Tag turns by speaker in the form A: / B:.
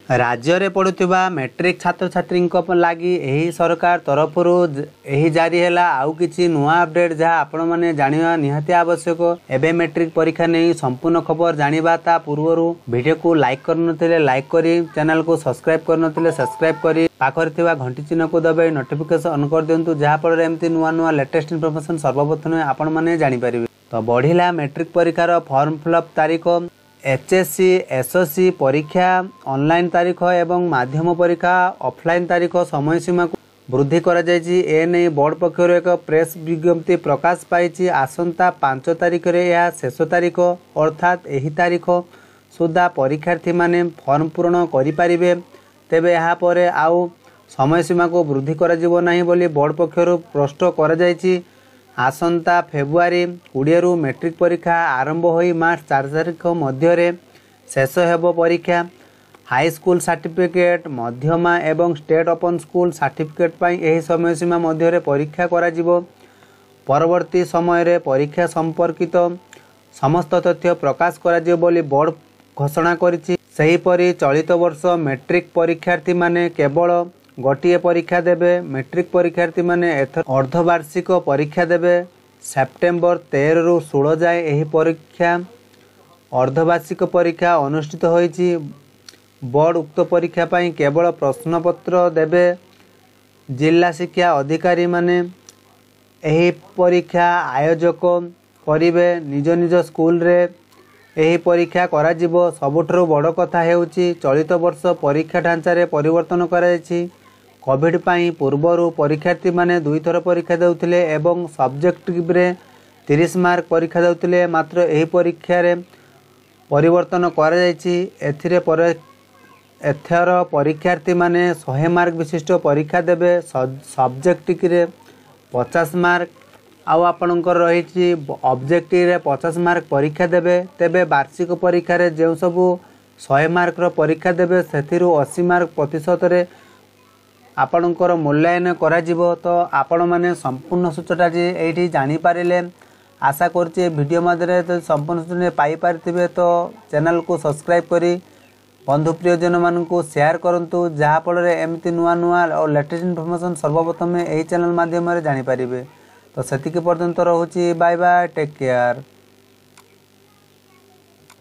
A: राज्य रे पढ़ुवा मैट्रिक छात्र छात्री लगी यही सरकार तरफ जारी है आउ किछि नुआ अपडेट जहाँ आपण मैंने जाना निहाती आवश्यक। एवं मैट्रिक परीक्षा नहीं संपूर्ण खबर जानिबा ता पूर्व वीडियो को लाइक करनथिले लाइक करी चैनल को सब्सक्राइब करनथिले सब्सक्राइब करी पाखरे थिबा घंटी चिन्ह को दबाई नोटिफिकेशन ऑन कर दियंतु जहाँ फल एमती नुआ नुआ लेटेस्ट इनफॉरमेशन सर्वप्रथम आपण मैंने जानि परिबे। तो बढ़िला मैट्रिक परीक्षार फॉर्म फिलअप तारीख एचएससी एसएससी परीक्षा ऑनलाइन तारीख एवं माध्यम परीक्षा ऑफलाइन तारीख समय सीमा को वृद्धि करा जायछि। एने बोर्ड पक्षर एक प्रेस विज्ञप्ति प्रकाश पाई आसंता 5 तारीख रे यह शेष तारीख अर्थात यही तारीख सुधा परीक्षार्थी माने फॉर्म पूरण करि परिबे। तेबे यहाँ पर आउ समय सीमा को वृद्धि करा जिवो नाही बोली बोर्ड पक्षर स्पष्ट करा जायछि। आसंता फेब्रुआरी 20 रु मैट्रिक परीक्षा आरंभ होई मार्च 4 तारीख मध्य शेष हेबो परीक्षा। हाई स्कूल सर्टिफिकेट मध्यमा एवं स्टेट ओपन स्कूल सर्टिफिकेट पाई एही समय सीमा मध्य परीक्षा करा जिवो। परवर्ती समय रे परीक्षा संपर्कित समस्त तथ्य प्रकाश करा जिवो बोली बोर्ड घोषणा करिछि। सेहीपरि चलित वर्ष मैट्रिक परीक्षार्थी माने केवल गोटे परीक्षा देबे। मैट्रिक परीक्षार्थी माने एथर अर्धवार्षिक परीक्षा देबे। सेप्टेम्बर 13 रु 16 जाए यही परीक्षा अर्धवार्षिक परीक्षा अनुष्ठित होईछि। बोर्ड उक्त परीक्षा पाई केवल प्रश्नपत्र देबे। जिला शिक्षा अधिकारी माने यही परीक्षा आयोजक करिवे निज निज स्कूल रे यही परीक्षा करा जिवो। सबुठरो बड़ कथा हेउछि चलित वर्ष परीक्षा ढांचा रे परिवर्तन कराଯାଇଛି। कोविड पाई पूर्वरु परीक्षार्थी माने 2 थर परीक्षा देउथिले एवं सब्जेक्टिव रे 30 मार्क परीक्षा देउथिले मात्र एही परीक्षा रे परिवर्तन करा जायछि। एथर परीक्षार्थी माने 100 मार्क विशिष्ट परीक्षा देबे। सब्जेक्टिव रे 50 मार्क आउ आपणकर रही ऑब्जेक्टिव रे 50 मार्क परीक्षा देबे। तेबे वार्षिक परीक्षा रे जेउ सबु 100 मार्क रो परीक्षा देबे सेथिरु 80 मार्क प्रतिशत रे आपणकर मूल्यांकन करा जिवो। तो आपण माने संपूर्ण सूचना जी एठी जानि पारिले आशा करछि वीडियो माध्यम तो संपूर्ण सूचना पाई पारिथिबे। तो चैनल को सब्सक्राइब करी बंधु प्रियजन मान को शेयर करंतु जहाँ फल एमती नुआ नुआ और लेटेस्ट इनफॉरमेशन सर्वप्रथम यही चैनल माध्यम जानि पारिबे। तो सेतिके पर्यंत रहुछि बाय बाय टेक केयर।